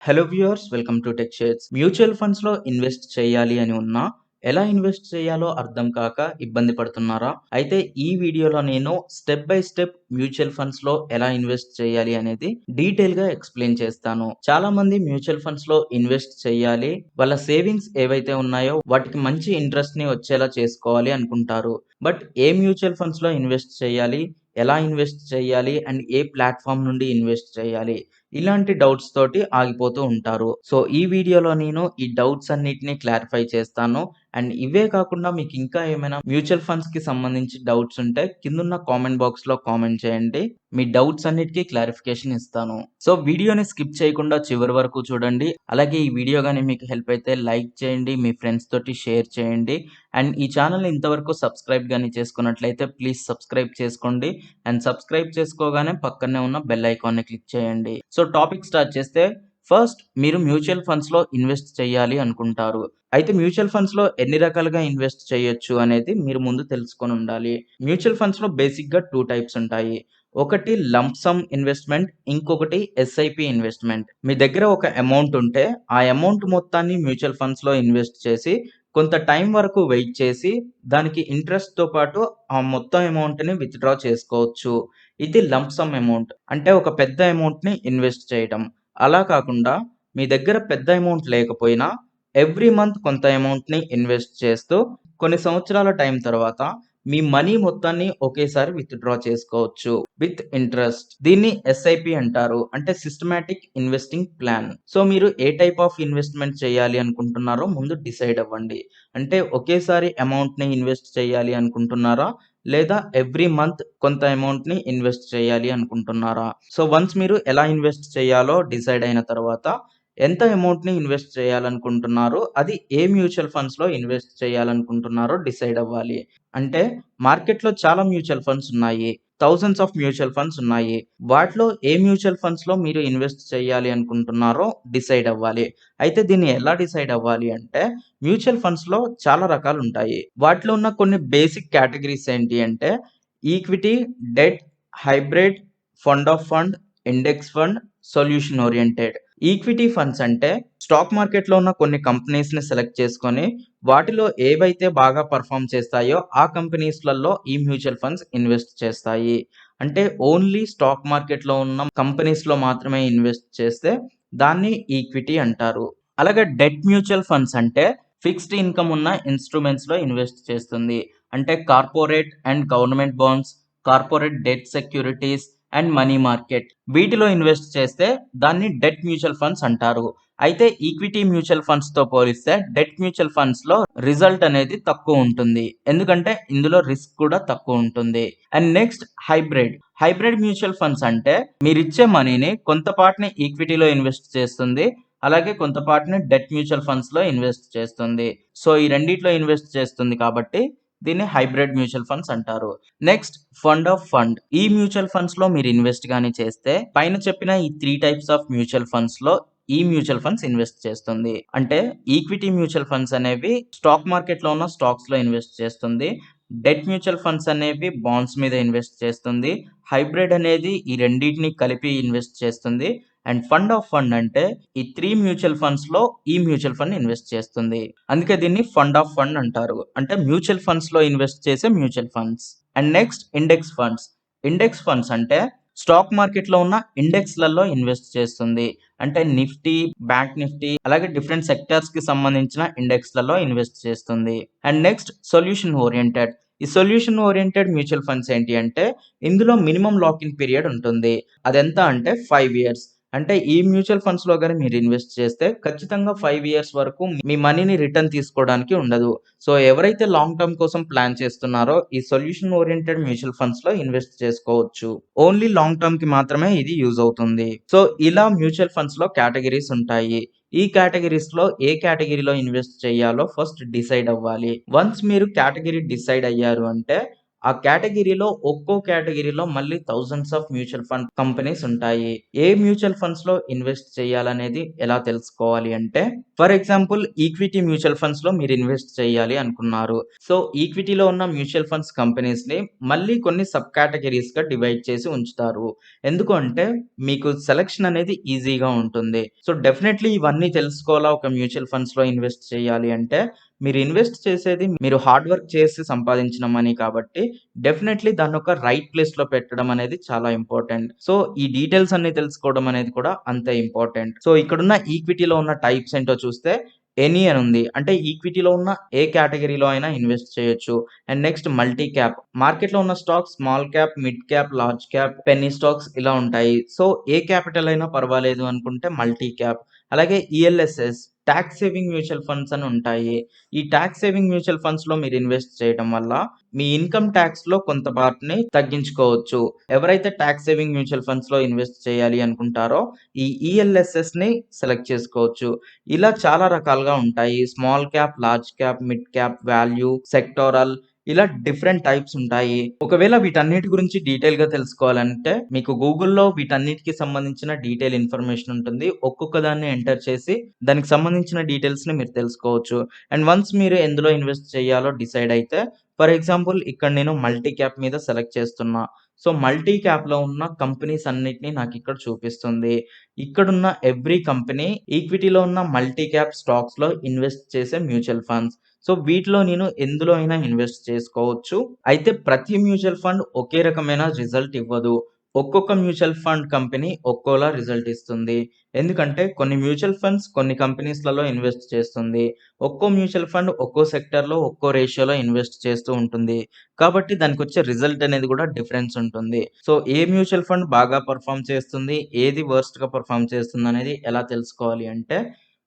Hello viewers, welcome to tech shares. Mutual funds లో invest చేయాలి అని ఉన్నా ఎలా ఇన్వెస్ట్ చేయాలో అర్థం కాక ఇబ్బంది పడుతున్నారా? అయితే ఈ వీడియోలో నేను step by step mutual funds లో ఎలా ఇన్వెస్ట్ చేయాలి అనేది డీటెయిల్ గా ఎక్స్ప్లెయిన్ చేస్తాను. చాలా మంది మ్యూచువల్ ఫండ్స్ లో ఇన్వెస్ట్ చేయాలి, వాళ్ళ సేవింగ్స్ ఏవైతే ఉన్నాయో వాటికి మంచి ఇంట్రెస్ట్ ని వచ్చేలా చేసుకోవాలి అనుకుంటారు. బట్ ఏ మ్యూచువల్ ఫండ్స్ లో ఇన్వెస్ట్ చేయాలి, ఎలా ఇన్వెస్ట్ చేయాలి అండ్ ఏ ప్లాట్ఫామ్ నుండి ఇన్వెస్ట్ చేయాలి, ఇలాంటి డౌట్స్ తోటి ఆగిపోతూ ఉంటారు. సో ఈ వీడియోలో నేను ఈ డౌట్స్ అన్నిటిని క్లారిఫై చేస్తాను. అండ్ ఇవే కాకుండా మీకు ఇంకా ఏమైనా మ్యూచువల్ ఫండ్స్ కి సంబంధించి డౌట్స్ ఉంటే కిందున్న కామెంట్ బాక్స్ లో కామెంట్ చేయండి. మీ డౌట్స్ అన్నిటికీ క్లారిఫికేషన్ ఇస్తాను. సో వీడియోని స్కిప్ చేయకుండా చివరి వరకు చూడండి. అలాగే ఈ వీడియో కానీ మీకు హెల్ప్ అయితే లైక్ చేయండి, మీ ఫ్రెండ్స్ తోటి షేర్ చేయండి. అండ్ ఈ ఛానల్ ఇంతవరకు సబ్స్క్రైబ్ కానీ చేసుకున్నట్లయితే ప్లీజ్ సబ్స్క్రైబ్ చేసుకోండి. అండ్ సబ్స్క్రైబ్ చేసుకోగానే పక్కనే ఉన్న బెల్ ఐకాన్ని క్లిక్ చేయండి. సో టాపిక్ స్టార్ట్ చేస్తే, ఫస్ట్ మీరు మ్యూచువల్ ఫండ్స్ లో ఇన్వెస్ట్ చేయాలి అనుకుంటారు. అయితే మ్యూచువల్ ఫండ్స్ లో ఎన్ని రకాలుగా ఇన్వెస్ట్ చేయొచ్చు అనేది మీరు ముందు తెలుసుకొని ఉండాలి. మ్యూచువల్ ఫండ్స్ లో బేసిక్ గా 2 టైప్స్ ఉంటాయి. ఒకటి లంప్ సమ్ ఇన్వెస్ట్మెంట్, ఇంకొకటి ఎస్ఐపి ఇన్వెస్ట్మెంట్. మీ దగ్గర ఒక అమౌంట్ ఉంటే ఆ అమౌంట్ మొత్తాన్ని మ్యూచువల్ ఫండ్స్ లో ఇన్వెస్ట్ చేసి కొంత టైం వరకు వెయిట్ చేసి దానికి ఇంట్రెస్ట్ తో పాటు ఆ మొత్తం అమౌంట్ ని విత్డ్రా చేసుకోవచ్చు. ఇది లంప్ సమ్ అమౌంట్, అంటే ఒక పెద్ద అమౌంట్ ని ఇన్వెస్ట్ చేయడం. అలా కాకుండా మీ దగ్గర పెద్ద అమౌంట్ లేకపోయినా ఎవ్రీ మంత్ కొంత అమౌంట్ ని ఇన్వెస్ట్ చేస్తూ కొన్ని సంవత్సరాల టైం తర్వాత మీ మనీ మొత్తాన్ని ఒకేసారి విత్డ్రా చేసుకోవచ్చు విత్ ఇంట్రెస్ట్. దీన్ని ఎస్ఐపి అంటారు, అంటే సిస్టమాటిక్ ఇన్వెస్టింగ్ ప్లాన్. సో మీరు ఏ టైప్ ఆఫ్ ఇన్వెస్ట్మెంట్ చేయాలి అనుకుంటున్నారో ముందు డిసైడ్ అవ్వండి. అంటే ఒకేసారి అమౌంట్ ని ఇన్వెస్ట్ చేయాలి అనుకుంటున్నారా, లేదా ఎవ్రీ మంత్ కొంత అమౌంట్ ని ఇన్వెస్ట్ చేయాలి అనుకుంటున్నారా? సో వన్స్ మీరు ఎలా ఇన్వెస్ట్ చేయాలో డిసైడ్ అయిన తర్వాత ఎంత అమౌంట్ ని ఇన్వెస్ట్ చేయాలనుకుంటున్నారో, అది ఏ మ్యూచువల్ ఫండ్స్ లో ఇన్వెస్ట్ చేయాలనుకుంటున్నారో డిసైడ్ అవ్వాలి. అంటే మార్కెట్ లో చాలా మ్యూచువల్ ఫండ్స్ ఉన్నాయి, థౌసండ్స్ ఆఫ్ మ్యూచువల్ ఫండ్స్ ఉన్నాయి. వాటిలో ఏ మ్యూచువల్ ఫండ్స్ లో మీరు ఇన్వెస్ట్ చేయాలి అనుకుంటున్నారో డిసైడ్ అవ్వాలి. అయితే దీన్ని ఎలా డిసైడ్ అవ్వాలి అంటే, మ్యూచువల్ ఫండ్స్ లో చాలా రకాలు ఉంటాయి. వాటిలో ఉన్న కొన్ని బేసిక్ కేటగిరీస్ ఏంటి అంటే equity, debt, hybrid, fund of fund, index fund, solution oriented. Equity funds అంటే స్టాక్ మార్కెట్ లో ఉన్న కొన్ని కంపెనీస్ ని సెలెక్ట్ చేసుకొని వాటిలో ఏవైతే బాగా పర్ఫామ్ చేస్తాయో ఆ కంపెనీస్ లలో ఈ మ్యూచువల్ ఫండ్స్ ఇన్వెస్ట్ చేస్తాయి. అంటే ఓన్లీ స్టాక్ మార్కెట్ లో ఉన్న కంపెనీస్ లో మాత్రమే ఇన్వెస్ట్ చేస్తే దాన్ని ఈక్విటీ అంటారు. అలాగే డెట్ మ్యూచువల్ ఫండ్స్ అంటే ఫిక్స్డ్ ఇన్కమ్ ఉన్న ఇన్స్ట్రుమెంట్స్ లో ఇన్వెస్ట్ చేస్తుంది. అంటే corporate and government bonds, corporate debt securities and money market, వీటిలో ఇన్వెస్ట్ చేస్తే దాన్ని డెట్ మ్యూచువల్ ఫండ్స్ అంటారు. అయితే ఈక్విటీ మ్యూచువల్ ఫండ్స్ తో పోలిస్తే డెట్ మ్యూచువల్ ఫండ్స్ లో రిజల్ట్ అనేది తక్కువ ఉంటుంది, ఎందుకంటే ఇందులో రిస్క్ కూడా తక్కువ ఉంటుంది. And next hybrid mutual funds అంటే మీరు ఇచ్చే మనీని కొంత పార్ట్ని ఈక్విటీలో ఇన్వెస్ట్ చేస్తుంది, అలాగే కొంత పార్ట్ని డెట్ మ్యూచువల్ ఫండ్స్ లో ఇన్వెస్ట్ చేస్తుంది. సో ఈ రెండిట్లో ఇన్వెస్ట్ చేస్తుంది కాబట్టి దీన్ని హైబ్రిడ్ మ్యూచువల్ ఫండ్స్ అంటారు. Next fund of fund. ఈ మ్యూచువల్ ఫండ్స్ లో మీరు ఇన్వెస్ట్ గానీ చేస్తే పైన చెప్పిన ఈ 3 టైప్స్ ఆఫ్ మ్యూచువల్ ఫండ్స్ లో ఈ మ్యూచువల్ ఫండ్స్ ఇన్వెస్ట్ చేస్తుంది. అంటే ఈక్విటీ మ్యూచువల్ ఫండ్స్ అనేవి స్టాక్ మార్కెట్ లో ఉన్న స్టాక్స్ లో ఇన్వెస్ట్ చేస్తుంది, డెట్ మ్యూచువల్ ఫండ్స్ అనేవి బాండ్స్ మీద ఇన్వెస్ట్ చేస్తుంది, హైబ్రిడ్ అనేది ఈ రెండింటిని కలిపి ఇన్వెస్ట్ చేస్తుంది, అండ్ ఫండ్ ఆఫ్ ఫండ్ అంటే ఈ 3 మ్యూచువల్ ఫండ్స్ లో ఈ మ్యూచువల్ ఫండ్ ఇన్వెస్ట్ చేస్తుంది. అందుకే దీన్ని ఫండ్ ఆఫ్ ఫండ్ అంటారు, అంటే మ్యూచువల్ ఫండ్స్ లో ఇన్వెస్ట్ చేసే mutual funds. And next index funds అంటే స్టాక్ మార్కెట్ లో ఉన్న ఇండెక్స్ లలో ఇన్వెస్ట్ చేస్తుంది. అంటే నిఫ్టీ, బ్యాంక్ నిఫ్టీ, అలాగే డిఫరెంట్ సెక్టర్స్ కి సంబంధించిన ఇండెక్స్ లలో ఇన్వెస్ట్ చేస్తుంది. అండ్ నెక్స్ట్ ఈ సొల్యూషన్ ఓరియంటెడ్ మ్యూచువల్ ఫండ్స్ ఏంటి అంటే ఇందులో మినిమం లాక్ ఇన్ పీరియడ్ ఉంటుంది. అదెంత అంటే 5 ఇయర్స్. అంటే ఈ మ్యూచువల్ ఫండ్స్ లో కానీ మీరు ఇన్వెస్ట్ చేస్తే ఖచ్చితంగా 5 ఇయర్స్ వరకు మీ మనీని రిటర్న్ తీసుకోవడానికి ఉండదు. సో ఎవరైతే లాంగ్ టర్మ్ కోసం ప్లాన్ చేస్తున్నారో ఈ సొల్యూషన్ ఓరియంటెడ్ మ్యూచువల్ ఫండ్స్ లో ఇన్వెస్ట్ చేసుకోవచ్చు. ఓన్లీ లాంగ్ టర్మ్ కి మాత్రమే ఇది యూజ్ అవుతుంది. సో ఇలా మ్యూచువల్ ఫండ్స్ లో కేటగిరీస్ ఉంటాయి. ఈ కేటగిరీస్ లో ఏ కేటగిరీలో ఇన్వెస్ట్ చేయాలో ఫస్ట్ డిసైడ్ అవ్వాలి. వన్స్ మీరు కేటగిరీ డిసైడ్ అయ్యారు అంటే ఆ కేటగిరీలో ఒక్కో కేటగిరీలో మళ్ళీ thousands of mutual fund companies ఉంటాయి. ఏ మ్యూచువల్ ఫండ్స్‌లో ఇన్వెస్ట్ చేయాలనేది ఎలా తెలుసుకోవాలి అంటే, ఫర్ ఎగ్జాంపుల్ ఈక్విటీ మ్యూచువల్ ఫండ్స్‌లో మీరు ఇన్వెస్ట్ చేయాలి అనుకున్నారు. సో, ఈక్విటీలో ఉన్న మ్యూచువల్ ఫండ్స్ కంపెనీస్‌ని మళ్ళీ కొన్ని సబ్ కేటగరీస్‌గా డివైడ్ చేసి ఉంచుతారు. ఎందుకు అంటే మీకు సెలక్షన్ అనేది ఈజీగా ఉంటుంది. సో, డెఫినైట్‌లీ ఇవన్నీ తెలుసుకోవాలా ఒక మ్యూచువల్ ఫండ్స్‌లో ఇన్వెస్ట్ చేయాలి అంటే, మీరు ఇన్వెస్ట్ చేసేది మీరు హార్డ్ వర్క్ చేసి సంపాదించిన మనీ కాబట్టి డెఫినైట్‌లీ దాన్నొక రైట్ ప్లేస్‌లో పెట్టడం అనేది చాలా ఇంపార్టెంట్. సో, ఈ డీటెయిల్స్ అన్నీ తెలుసుకోవడం అనేది కూడా అంతే ఇంపార్టెంట్. సో, ఇక్కడున్న ఈక్విటీలో ఉన్న టైప్స్ ఏంటో చూస్తే ఎనీ అని ఉంది. అంటే ఈక్విటీలో ఉన్న ఏ కేటగరీలో అయినా ఇన్వెస్ట్ చేయొచ్చు. And next multi cap. మార్కెట్‌లో ఉన్న stocks small cap, mid cap, large cap, Penney stocks ఇలా ఉంటాయి. సో, ఏ క్యాపిటల్ అయినా పర్వాలేదు అనుకుంటే మల్టీ క్యాప్. అలాగే ELSS talks saving mutual funds అని ఉంటాయి. ఈ టాక్స్ సేవింగ్ మ్యూచువల్ ఫండ్స్‌లో మీరు ఇన్వెస్ట్ చేయడం వల్ల మీ ఇన్‌కమ్ టాక్స్‌లో కొంత పార్ట్‌ని తగ్గించుకోవచ్చు. ఎవరైతే టాక్స్ సేవింగ్ మ్యూచువల్ ఫండ్స్‌లో ఇన్వెస్ట్ చేయాలి అనుకుంటారో ఈ ఈఎల్ఎస్ఎస్‌ని సెలెక్ట్ చేసుకోవచ్చు. ఇలా చాలా రకాలుగా ఉంటాయి. Small cap, large cap, mid cap, value, sectoral ఇలా డిఫరెంట్ టైప్స్ ఉంటాయి. ఒకవేళ వీటన్నిటి గురించి డీటెయిల్‌గా తెలుసుకోవాలంటే మీకు గూగుల్‌లో వీటన్నిటికి సంబంధించిన డీటెయిల్ ఇన్ఫర్మేషన్ ఉంటుంది. ఒక్కొక్క దాన్ని ఎంటర్ చేసి దానికి సంబంధించిన డీటెయిల్స్‌ని మీరు తెలుసుకోవచ్చు. అండ్ వన్స్ మీరు ఎందులో ఇన్వెస్ట్ చేయాలో డిసైడ్ అయితే ఫర్ ఎగ్జాంపుల్ ఇక్కడ నేను మల్టీ క్యాప్ మీద సెలెక్ట్ చేస్తున్నా. సో, మల్టీ క్యాప్‌లో ఉన్న కంపెనీస్ అన్నిటిని నాకిక్కడ చూపిస్తుంది. ఇక్కడున్న ఎవ్రీ కంపెనీ ఈక్విటీలో ఉన్న మల్టీ క్యాప్ స్టాక్స్‌లో ఇన్వెస్ట్ చేసే మ్యూచువల్ ఫండ్స్. సో, వీటిలో నేను ఎందులో అయినా ఇన్వెస్ట్ చేసుకోవచ్చు. అయితే ప్రతి మ్యూచువల్ ఫండ్ ఒకే రకమైన రిజల్ట్ ఇవ్వదు. ఒక్కొక్క మ్యూచువల్ ఫండ్ కంపెనీ ఒక్కోలా రిజల్ట్ ఇస్తుంది. ఎందుకంటే కొన్ని మ్యూచువల్ ఫండ్స్ కొన్ని కంపెనీస్‌లలో ఇన్వెస్ట్ చేస్తుంది. ఒక్కో మ్యూచువల్ ఫండ్ ఒక్కో సెక్టార్‌లో ఒక్కో రేషియోలో ఇన్వెస్ట్ చేస్తూ ఉంటుంది. కాబట్టి దానికొచ్చే రిజల్ట్ అనేది కూడా డిఫరెన్స్ ఉంటుంది. సో, ఏ మ్యూచువల్ ఫండ్ బాగా పెర్ఫార్మ్ చేస్తుంది, ఏది వర్స్ట్‌గా పెర్ఫార్మ్ చేస్తుందనేది ఎలా తెలుసుకోవాలి అంటే,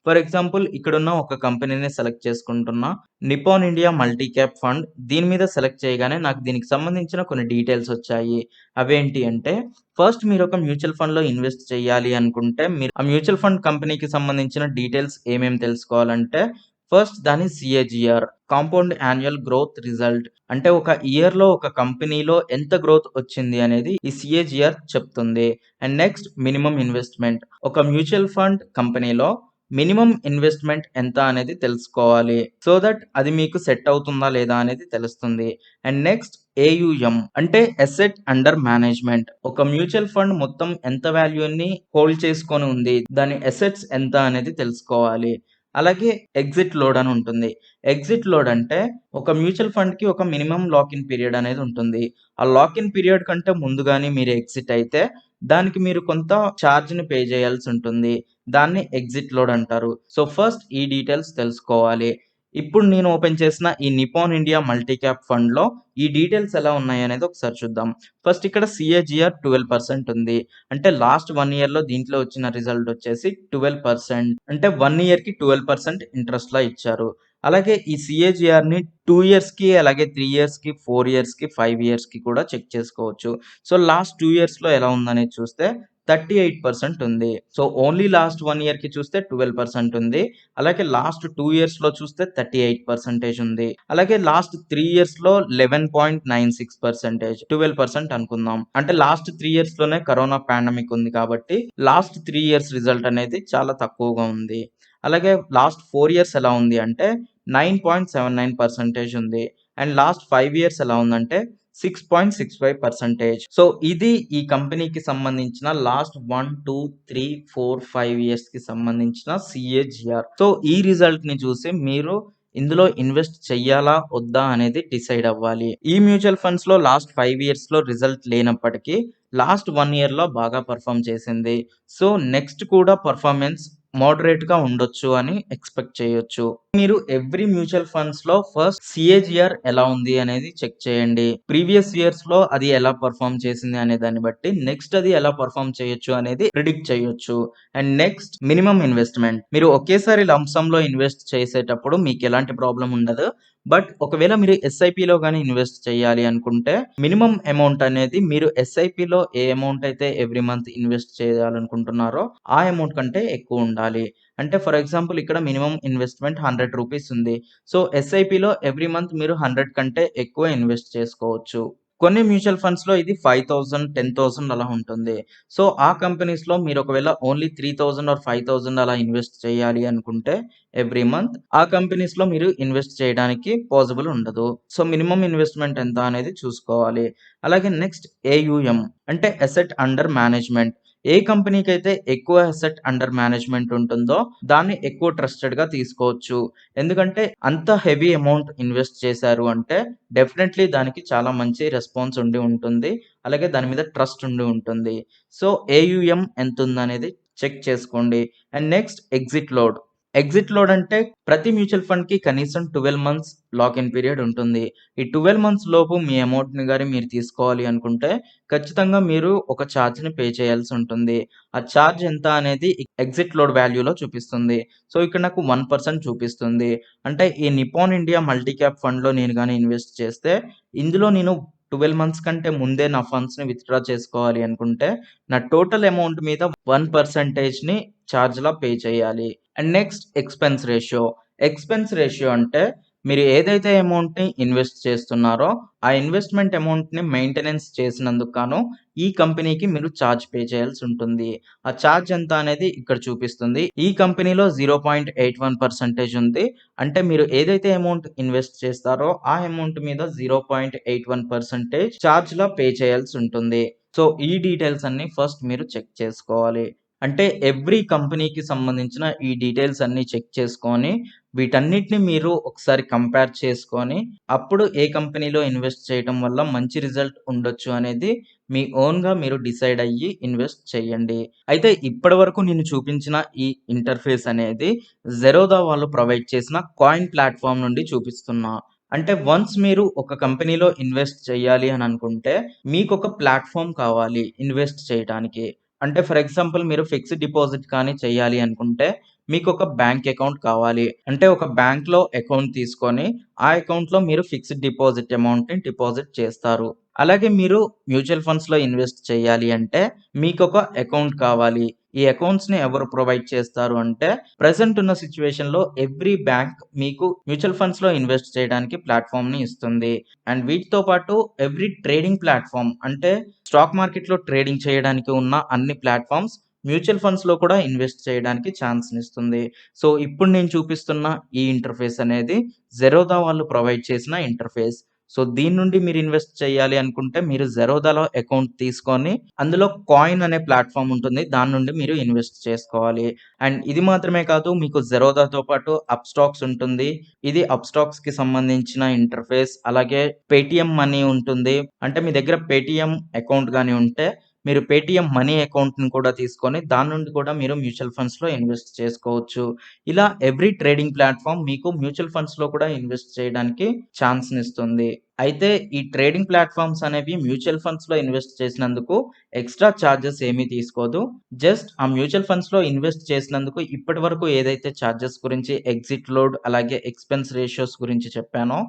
ఫర్ ఎగ్జాంపుల్ ఇక్కడున్న ఒక కంపెనీని సెలెక్ట్ చేసుకుంటున్నా. Nippon India multi cap fund. దీని మీద సెలెక్ట్ చేయగానే నాకు దీనికి సంబంధించిన కొన్ని డీటెయిల్స్ వచ్చాయి. అవేంటి అంటే, ఫస్ట్ మీరొక మ్యూచువల్ ఫండ్‌లో ఇన్వెస్ట్ చేయాలి అనుకుంటే, మీరు ఆ మ్యూచువల్ ఫండ్ కంపెనీకి సంబంధించిన డీటెయిల్స్ ఏమేమి తెలుసుకోవాలంటే, ఫస్ట్ దాని CAGR compound annual growth result. అంటే ఒక ఇయర్‌లో ఒక కంపెనీలో ఎంత గ్రోత్ వచ్చింది అనేది ఈ సీఏజీఆర్ చెప్తుంది. And next minimum investment. ఒక మ్యూచువల్ ఫండ్ కంపెనీలో మినిమమ్ ఇన్వెస్ట్‌మెంట్ ఎంత అనేది తెలుసుకోవాలి. సో దట్ అది మీకు సెట్ అవుతుందా లేదా అనేది తెలుస్తుంది. అండ్ నెక్స్ట్ ఏయుఎం అంటే అసెట్ అండర్ మేనేజ్‌మెంట్. ఒక మ్యూచువల్ ఫండ్ మొత్తం ఎంత వాల్యూని హోల్డ్ చేసుకొని ఉంది. దాని అసెట్స్ ఎంత అనేది తెలుసుకోవాలి. అలాగే ఎగ్జిట్ లోడ్ అని ఉంటుంది. ఎగ్జిట్ లోడ్ అంటే ఒక మ్యూచువల్ ఫండ్‌కి ఒక మినిమమ్ లాక్ ఇన్ పీరియడ్ అనేది ఉంటుంది. ఆ లాక్ ఇన్ పీరియడ్ కంటే ముందుగానే మీరు ఎగ్జిట్ అయితే దానికి మీరు కొంత చార్జ్‌ని పే చేయాల్సి ఉంటుంది. దాన్ని ఎగ్జిట్ లోడ్ అంటారు. సో, ఫస్ట్ ఈ డీటెయిల్స్ తెలుసుకోవాలి. ఇప్పుడు నేను ఓపెన్ చేసిన ఈ నిప్పాన్ ఇండియా మల్టీ క్యాప్ ఫండ్‌లో ఈ డీటెయిల్స్ ఎలా ఉన్నాయనేది ఒకసారి చూద్దాం. ఫస్ట్ ఇక్కడ సీఏజీఆర్ 12% ఉంది. అంటే లాస్ట్ 1 ఇయర్‌లో దీంట్లో వచ్చిన రిజల్ట్ వచ్చేసి 12%. అంటే 1 ఇయర్‌కి 12% ఇంట్రెస్ట్‌లా ఇచ్చారు. అలాగే ఈ సీఏజీఆర్‌ని 2 ఇయర్స్‌కి, అలాగే 3 ఇయర్స్‌కి, 4 ఇయర్స్‌కి, 5 ఇయర్స్‌కి కూడా చెక్ చేసుకోవచ్చు. సో, లాస్ట్ 2 ఇయర్స్‌లో ఎలా ఉందనేది చూస్తే 38% ఉంది. సో, ఓన్లీ లాస్ట్ 1 ఇయర్‌కి చూస్తే 12% ఉంది. అలాగే లాస్ట్ 2 ఇయర్స్‌లో చూస్తే 38% ఉంది. అలాగే లాస్ట్ 3 ఇయర్స్‌లో 11.96% 12% అనుకుందాం. అంటే లాస్ట్ 3 ఇయర్స్‌లోనే కరోనా పాండమిక్ ఉంది కాబట్టి లాస్ట్ 3 ఇయర్స్ రిజల్ట్ అనేది చాలా తక్కువగా ఉంది. అలాగే లాస్ట్ 4 ఇయర్స్ ఎలా ఉంది అంటే 9.79% ఉంది. అండ్ లాస్ట్ 5 ఇయర్స్ ఎలా ఉందంటే 6.65%. సో, ఇది ఈ కంపెనీకి సంబంధించిన లాస్ట్ 1, 2, 3, 4, 5 ఇయర్స్‌కి సంబంధించిన సీఏజీఆర్. సో, ఈ రిజల్ట్‌ని చూసి మీరు ఇందులో ఇన్వెస్ట్ చెయ్యాలా? వద్దా? అనేది డిసైడ్ అవ్వాలి. ఈ మ్యూచువల్ ఫండ్స్‌లో లాస్ట్ 5 ఇయర్స్‌లో రిజల్ట్ లేనప్పటికీ లాస్ట్ 1 ఇయర్‌లో బాగా పెర్ఫార్మ్ చేసింది. సో, నెక్స్ట్ కూడా పెర్ఫార్మన్స్ మోడరేట్‌గా ఉండొచ్చు అని ఎక్స్‌పెక్ట్ చేయొచ్చు. మీరు ఎవ్రీ మ్యూచువల్ ఫండ్స్‌లో ఫస్ట్ సీఏజీఆర్ ఎలా ఉంది అనేది చెక్ చేయండి. ప్రీవియస్ ఇయర్స్‌లో అది ఎలా పెర్ఫార్మ్ చేసింది అనే దాన్ని బట్టి నెక్స్ట్ అది ఎలా పెర్ఫార్మ్ చేయొచ్చు అనేది ప్రిడిక్ట్ చేయొచ్చు. And next minimum investment. మీరు ఒకేసారి లంప్ సమ్‌లో ఇన్వెస్ట్ చేసేటప్పుడు మీకు ఎలాంటి ప్రాబ్లమ్ ఉండదు. బట్ ఒకవేళ మీరు ఎస్ఐపిలో గాని ఇన్వెస్ట్ చేయాలి అనుకుంటే మినిమమ్ అమౌంట్ అనేది మీరు ఎస్ఐపిలో ఏ అమౌంట్ అయితే ఎవ్రీ మంత్ ఇన్వెస్ట్ చేయాలనుకుంటున్నారో ఆ అమౌంట్ కంటే ఎక్కువ ఉండాలి. అంటే ఫర్ ఎగ్జాంపుల్ ఇక్కడ మినిమమ్ ఇన్వెస్ట్‌మెంట్ రూ. 100 ఉంది. సో ఎస్ఐపిలో ఎవ్రీ మంత్ మీరు 100 కంటే ఎక్కువ ఇన్వెస్ట్ చేసుకోవచ్చు. కొన్ని మ్యూచువల్ ఫండ్స్‌లో ఇది 5,000, 10,000 అలా ఉంటుంది. సో, ఆ కంపెనీస్‌లో మీరు ఒకవేళ ఓన్లీ 3,000 ఆర్ 5,000 అలా ఇన్వెస్ట్ చేయాలి అనుకుంటే ఎవ్రీ మంత్ ఆ కంపెనీస్‌లో మీరు ఇన్వెస్ట్ చేయడానికి పాసిబుల్ ఉండదు. సో, మినిమమ్ ఇన్వెస్ట్‌మెంట్ ఎంత అనేది చూసుకోవాలి. అలాగే నెక్స్ట్ ఏయూఎం అంటే అసెట్ అండర్ మేనేజ్‌మెంట్. ఏ కంపెనీకైతే ఎక్కువ అసెట్ అండర్ మేనేజ్‌మెంట్ ఉంటుందో దాన్ని ఎక్కువ ట్రస్టెడ్‌గా తీసుకోవచ్చు. ఎందుకంటే అంత హెవీ అమౌంట్ ఇన్వెస్ట్ చేశారు అంటే డెఫినెట్‌లీ దానికి చాలా మంచి రెస్పాన్స్ ఉండి ఉంటుంది. అలాగే దాని మీద ట్రస్ట్ ఉండి ఉంటుంది. సో, ఏయూఎం ఎంతుందనేది చెక్ చేసుకోండి. And next exit load. Exit load అంటే ప్రతి మ్యూచువల్ ఫండ్‌కి కనీసం 12 మంత్స్ లాక్ ఇన్ పీరియడ్ ఉంటుంది. ఈ 12 మంత్స్ లోపు మీ అమౌంట్‌ని గాని మీరు తీసుకోవాలి అనుకుంటే ఖచ్చితంగా మీరు ఒక చార్జ్‌ని పే చేయాల్సి ఉంటుంది. ఆ చార్జ్ ఎంత అనేది ఎగ్జిట్ లోడ్ వాల్యూలో చూపిస్తుంది. సో, ఇక్కడ నాకు 1% చూపిస్తుంది. అంటే ఈ నిప్పాన్ ఇండియా మల్టీ క్యాప్ ఫండ్‌లో నేను గాని ఇన్వెస్ట్ చేస్తే ఇందులో నేను 12 మంత్స్ కంటే ముందే నా ఫండ్స్‌ని విత్‌డ్రా చేసుకోవాలి అనుకుంటే నా టోటల్ అమౌంట్ మీద 1%ని చార్జ్‌లా పే చేయాలి. And next expense ratio. Expense ratio అంటే మీరు ఏదైతే అమౌంట్‌ని ఇన్వెస్ట్ చేస్తున్నారో ఆ ఇన్వెస్ట్‌మెంట్ అమౌంట్‌ని మెయింటెనెన్స్ చేసినందుకు గాను ఈ కంపెనీకి మీరు చార్జ్ పే చేయాల్సి ఉంటుంది. ఆ చార్జ్ ఎంత అనేది ఇక్కడ చూపిస్తుంది. ఈ కంపెనీలో 0.81% ఉంది. అంటే మీరు ఏదైతే అమౌంట్ ఇన్వెస్ట్ చేస్తారో ఆ అమౌంట్ మీద 0.81% చార్జ్‌లా పే చేయాల్సి ఉంటుంది. సో, ఈ డీటెయిల్స్ అన్నీ ఫస్ట్ మీరు చెక్ చేసుకోవాలి. అంటే ఎవ్రీ కంపెనీకి సంబంధించిన ఈ డీటెయిల్స్ అన్నీ చెక్ చేసుకొని, వీటన్నిటిని మీరు ఒకసారి కంపేర్ చేసుకొని, అప్పుడు ఏ కంపెనీలో ఇన్వెస్ట్ చేయటం వల్ల మంచి రిజల్ట్ ఉండొచ్చు అనేది మీ ఓన్‌గా మీరు డిసైడ్ అయ్యి ఇన్వెస్ట్ చేయండి. అయితే ఇప్పటివరకు నేను చూపించిన ఈ ఇంటర్ఫేస్ అనేది జెరోదా వాళ్ళు ప్రొవైడ్ చేసిన కాయిన్ ప్లాట్‌ఫార్మ్ నుండి చూపిస్తున్నా. అంటే వన్స్ మీరు ఒక కంపెనీలో ఇన్వెస్ట్ చేయాలి అని అనుకుంటే, మీకొక ప్లాట్‌ఫార్మ్ కావాలి ఇన్వెస్ట్ చేయటానికి. అంటే ఫర్ ఎగ్జాంపుల్ మీరు ఫిక్స్డ్ డిపాజిట్ కానీ చేయాలి అనుకుంటే, మీకొక బ్యాంక్ అకౌంట్ కావాలి. అంటే ఒక బ్యాంక్‌లో అకౌంట్ తీసుకొని, ఆ అకౌంట్‌లో మీరు ఫిక్స్డ్ డిపాజిట్ అమౌంట్‌ని డిపాజిట్ చేస్తారు. అలాగే మీరు మ్యూచువల్ ఫండ్స్‌లో ఇన్వెస్ట్ చేయాలి అంటే, మీకొక అకౌంట్ కావాలి. ఈ అకౌంట్స్‌ని ఎవరు ప్రొవైడ్ చేస్తారు అంటే, ప్రెజెంట్ ఉన్న సిట్యుయేషన్‌లో ఎవ్రీ బ్యాంక్ మీకు మ్యూచువల్ ఫండ్స్‌లో ఇన్వెస్ట్ చేయడానికి ప్లాట్‌ఫార్మ్‌ని ఇస్తుంది. అండ్ వీటితో పాటు ఎవ్రీ ట్రేడింగ్ ప్లాట్‌ఫార్మ్ అంటే స్టాక్ మార్కెట్‌లో ట్రేడింగ్ చేయడానికి ఉన్న అన్ని ప్లాట్‌ఫార్మ్స్ మ్యూచువల్ ఫండ్స్‌లో కూడా ఇన్వెస్ట్ చేయడానికి ఛాన్స్‌నిస్తుంది. సో, ఇప్పుడు నేను చూపిస్తున్న ఈ ఇంటర్ఫేస్ అనేది జెరోదా వాళ్ళు ప్రొవైడ్ చేసిన ఇంటర్ఫేస్. సో, దీని నుండి మీరు ఇన్వెస్ట్ చేయాలి అనుకుంటే మీరు జెరోదాలో అకౌంట్ తీసుకొని అందులో కాయిన్ అనే ప్లాట్‌ఫార్మ్ ఉంటుంది. దాని నుండి మీరు ఇన్వెస్ట్ చేసుకోవాలి. అండ్ ఇది మాత్రమే కాదు మీకు జెరోదాతో పాటు అప్‌స్టాక్స్ ఉంటుంది. ఇది అప్‌స్టాక్స్‌కి సంబంధించిన ఇంటర్ఫేస్. అలాగే పేటీఎం మనీ ఉంటుంది. అంటే మీ దగ్గర పేటీఎం అకౌంట్ గాని ఉంటే మీరు పేటీఎం మనీ అకౌంట్‌ని కూడా తీసుకొని దాని నుండి కూడా మీరు మ్యూచువల్ ఫండ్స్‌లో ఇన్వెస్ట్ చేసుకోవచ్చు. ఇలా ఎవ్రీ ట్రేడింగ్ ప్లాట్‌ఫార్మ్ మీకు మ్యూచువల్ ఫండ్స్‌లో కూడా ఇన్వెస్ట్ చేయడానికి ఛాన్స్‌నిస్తుంది. అయితే ఈ ట్రేడింగ్ ప్లాట్‌ఫార్మ్స్ అనేవి మ్యూచువల్ ఫండ్స్‌లో ఇన్వెస్ట్ చేసినందుకు ఎక్స్‌ట్రా చార్జెస్ ఏమీ తీసుకోదు. జస్ట్ ఆ మ్యూచువల్ ఫండ్స్‌లో ఇన్వెస్ట్ చేసినందుకు ఇప్పటివరకు ఏదైతే చార్జెస్ గురించి ఎగ్జిట్ లోడ్ అలాగే ఎక్స్‌పెన్స్ రేషియోస్ గురించి చెప్పానో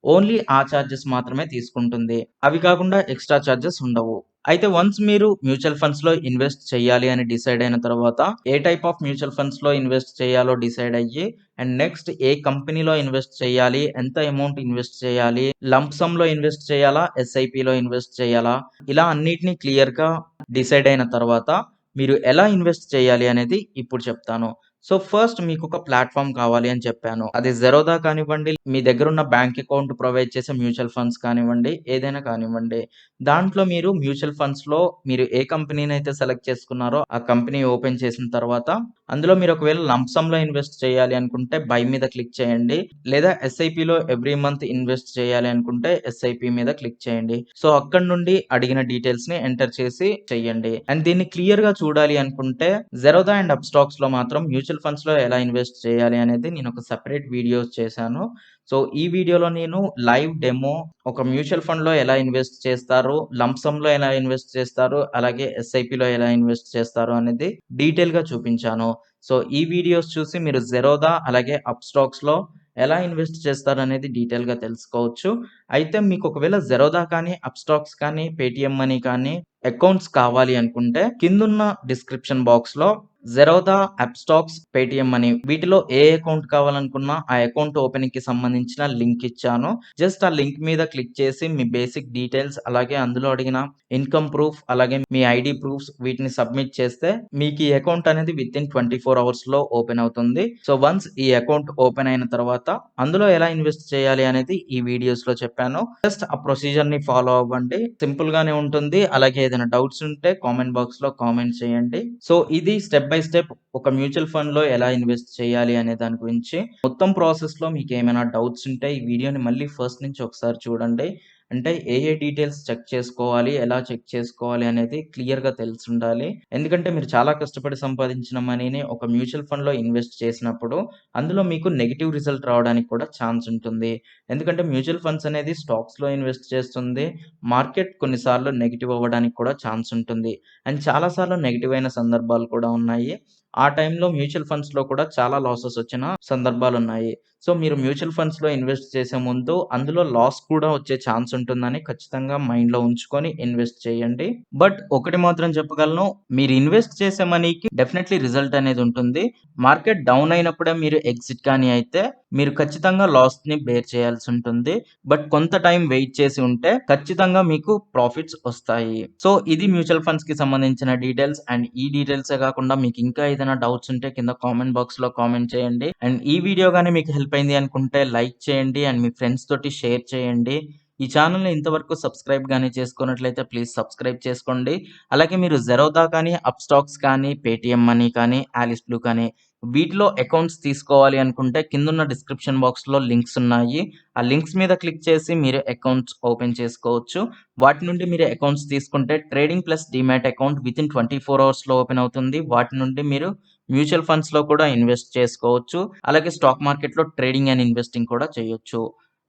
ఓన్లీ ఆ చార్జెస్ మాత్రమే తీసుకుంటుంది. అవి కాకుండా ఎక్స్‌ట్రా చార్జెస్ ఉండవు. అయితే వన్స్ మీరు మ్యూచువల్ ఫండ్స్‌లో ఇన్వెస్ట్ చేయాలి అని డిసైడ్ అయిన తర్వాత ఏ టైప్ ఆఫ్ మ్యూచువల్ ఫండ్స్‌లో ఇన్వెస్ట్ చేయాలో డిసైడ్ అయ్యి అండ్ నెక్స్ట్ ఏ కంపెనీలో ఇన్వెస్ట్ చేయాలి? ఎంత అమౌంట్ ఇన్వెస్ట్ చేయాలి? లంప్ సమ్‌లో ఇన్వెస్ట్ చేయాలా? ఎస్ఐపిలో ఇన్వెస్ట్ చేయాలా? ఇలా అన్నిటిని క్లియర్‌గా డిసైడ్ అయిన తర్వాత మీరు ఎలా ఇన్వెస్ట్ చేయాలి అనేది ఇప్పుడు చెప్తాను. సో, ఫస్ట్ మీకొక ప్లాట్‌ఫార్మ్ కావాలి అని చెప్పాను. అది జెరోదా కానివ్వండి, మీ దగ్గరున్న బ్యాంక్ అకౌంట్ ప్రొవైడ్ చేసే మ్యూచువల్ ఫండ్స్ కానివ్వండి, ఏదైనా కానివ్వండి. దాంట్లో మీరు మ్యూచువల్ ఫండ్స్‌లో మీరు ఏ కంపెనీనైతే సెలెక్ట్ చేసుకున్నారో ఆ కంపెనీ ఓపెన్ చేసిన తర్వాత అందులో మీరు ఒకవేళ లంప్ సమ్‌లో ఇన్వెస్ట్ చేయాలి అనుకుంటే బై మీద క్లిక్ చేయండి. లేదా ఎస్ఐపిలో ఎవ్రీ మంత్ ఇన్వెస్ట్ చేయాలి అనుకుంటే ఎస్ఐపి మీద క్లిక్ చేయండి. సో, అక్కడి నుండి అడిగిన డీటెయిల్స్‌ని ఎంటర్ చేసి చెయ్యండి. అండ్ దీన్ని క్లియర్‌గా చూడాలి అనుకుంటే జెరోదా అండ్ అప్‌స్టాక్స్‌లో మాత్రం మ్యూచువల్ ఫండ్స్‌లో ఎలా ఇన్వెస్ట్ చేయాలి అనేది నేను ఒక సెపరేట్ వీడియోస్ చేశాను. సో, ఈ వీడియోలో నేను లైవ్ డెమో ఒక మ్యూచువల్ ఫండ్‌లో ఎలా ఇన్వెస్ట్ చేస్తారు, లంప్ సమ్‌లో ఎలా ఇన్వెస్ట్ చేస్తారు, అలాగే ఎస్ఐపిలో ఎలా ఇన్వెస్ట్ చేస్తారు అనేది డీటెయిల్‌గా చూపించాను. సో, ఈ వీడియోస్ చూసి మీరు జెరోదా అలాగే అప్‌స్టాక్స్‌లో ఎలా ఇన్వెస్ట్ చేస్తారనేది డీటెయిల్‌గా తెలుసుకోవచ్చు. అయితే మీకు ఒకవేళ జెరోదా కానీ, అప్‌స్టాక్స్ కానీ, పేటీఎం మనీ కానీ అకౌంట్స్ కావాలి అనుకుంటే కిందున్న డిస్క్రిప్షన్ బాక్స్‌లో జెరోదా, అప్‌స్టాక్స్, పేటీఎం మనీ వీటిలో ఏ అకౌంట్ కావాలనుకున్నా ఆ అకౌంట్ ఓపెనింగ్‌కి సంబంధించిన లింక్ ఇచ్చాను. జస్ట్ ఆ లింక్ మీద క్లిక్ చేసి మీ బేసిక్ డీటెయిల్స్ అలాగే అందులో అడిగిన ఇన్‌కమ్ ప్రూఫ్ అలాగే మీ ఐడీ ప్రూఫ్స్ వీటిని సబ్మిట్ చేస్తే మీకు ఈ అకౌంట్ అనేది వితిన్ 24 అవర్స్‌లో ఓపెన్ అవుతుంది. సో, వన్స్ ఈ అకౌంట్ ఓపెన్ అయిన తర్వాత అందులో ఎలా ఇన్వెస్ట్ చేయాలి అనేది ఈ వీడియోస్‌లో చెప్పాను. జస్ట్ ఆ ప్రొసీజర్‌ని ఫాలో అవ్వండి. సింపుల్ గానే ఉంటుంది. అలాగే ఏదైనా డౌట్స్ ఉంటే కామెంట్ బాక్స్‌లో కామెంట్ చేయండి. సో, ఇది స్టెప్ బై స్టెప్ ఒక మ్యూచువల్ ఫండ్‌లో ఎలా ఇన్వెస్ట్ చేయాలి అనే దాని గురించి. మొత్తం ప్రాసెస్‌లో మీకేమైనా డౌట్స్ ఉంటే ఈ వీడియోని మళ్ళీ ఫస్ట్ నుంచి ఒకసారి చూడండి. అంటే ఏ డీటెయిల్స్ చెక్ చేసుకోవాలి, ఎలా చెక్ చేసుకోవాలి అనేది క్లియర్‌గా తెలిసుండాలి. ఎందుకంటే మీరు చాలా కష్టపడి సంపాదించిన మనీని ఒక మ్యూచువల్ ఫండ్‌లో ఇన్వెస్ట్ చేసినప్పుడు అందులో మీకు నెగెటివ్ రిజల్ట్ రావడానికి కూడా ఛాన్స్ ఉంటుంది. ఎందుకంటే మ్యూచువల్ ఫండ్స్ అనేది స్టాక్స్‌లో ఇన్వెస్ట్ చేస్తుంది. మార్కెట్ కొన్నిసార్లు నెగెటివ్ అవ్వడానికి కూడా ఛాన్స్ ఉంటుంది. అండ్ చాలా సార్లు నెగెటివ్ అయిన సందర్భాలు కూడా ఉన్నాయి. ఆ టైంలో మ్యూచువల్ ఫండ్స్‌లో కూడా చాలా లాసెస్ వచ్చిన సందర్భాలున్నాయి. సో, మీరు మ్యూచువల్ ఫండ్స్‌లో ఇన్వెస్ట్ చేసే ముందు అందులో లాస్ కూడా వచ్చే ఛాన్స్ ఉంటుందని ఖచ్చితంగా మైండ్‌లో ఉంచుకొని ఇన్వెస్ట్ చేయండి. బట్ ఒకటి మాత్రం చెప్పగలను. మీరు ఇన్వెస్ట్ చేసే మనీకి డెఫినైట్‌లీ రిజల్ట్ అనేది ఉంటుంది. మార్కెట్ డౌన్ అయినప్పుడే మీరు ఎగ్జిట్ గాని అయితే మీరు ఖచ్చితంగా లాస్‌ని బేర్ చేయాల్సి ఉంటుంది. బట్ కొంత టైం వెయిట్ చేసి ఉంటే ఖచ్చితంగా మీకు ప్రాఫిట్స్ వస్తాయి. సో, ఇది మ్యూచువల్ ఫండ్స్‌కి సంబంధించిన డీటెయిల్స్. అండ్ ఈ డీటెయిల్సే కాకుండా మీకు ఇంకా ఏదైనా డౌట్స్ ఉంటే కింద కామెంట్ బాక్స్‌లో కామెంట్ చేయండి. అండ్ ఈ వీడియో గాని మీకు హెల్ప్ అయింది అనుకుంటే లైక్ చేయండి. అండ్ మీ ఫ్రెండ్స్ తోటి షేర్ చేయండి. ఈ ఛానెల్‌ని ఇంతవరకు సబ్స్క్రైబ్ గాని చేసుకున్నట్లయితే ప్లీజ్ సబ్స్క్రైబ్ చేసుకోండి. అలాగే మీరు జెరోదా కానీ, అప్‌స్టాక్స్ కానీ, పేటీఎం మనీ కానీ, ఆలిస్ బ్లూ కానీ వీటిలో అకౌంట్స్ తీసుకోవాలి అనుకుంటే కిందున్న డిస్క్రిప్షన్ బాక్స్‌లో లింక్స్ ఉన్నాయి. ఆ లింక్స్ మీద క్లిక్ చేసి మీరు అకౌంట్స్ ఓపెన్ చేసుకోవచ్చు. వాటి నుండి మీరు అకౌంట్స్ తీసుకుంటే trading plus demat account within 24 అవర్స్‌లో ఓపెన్ అవుతుంది. వాటి నుండి మీరు మ్యూచువల్ ఫండ్స్‌లో కూడా ఇన్వెస్ట్ చేసుకోవచ్చు. అలాగే స్టాక్ మార్కెట్‌లో ట్రేడింగ్ అండ్ ఇన్వెస్టింగ్ కూడా చేయొచ్చు.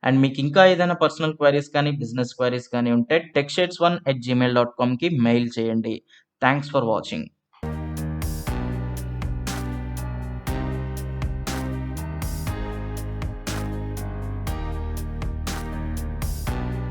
అండ్ మీకు ఇంకా ఏదైనా పర్సనల్ క్వెరీస్ కానీ, బిజినెస్ క్వెరీస్ కానీ ఉంటే techshades1@gmail.comకి మెయిల్ చేయండి. Thanks for watching.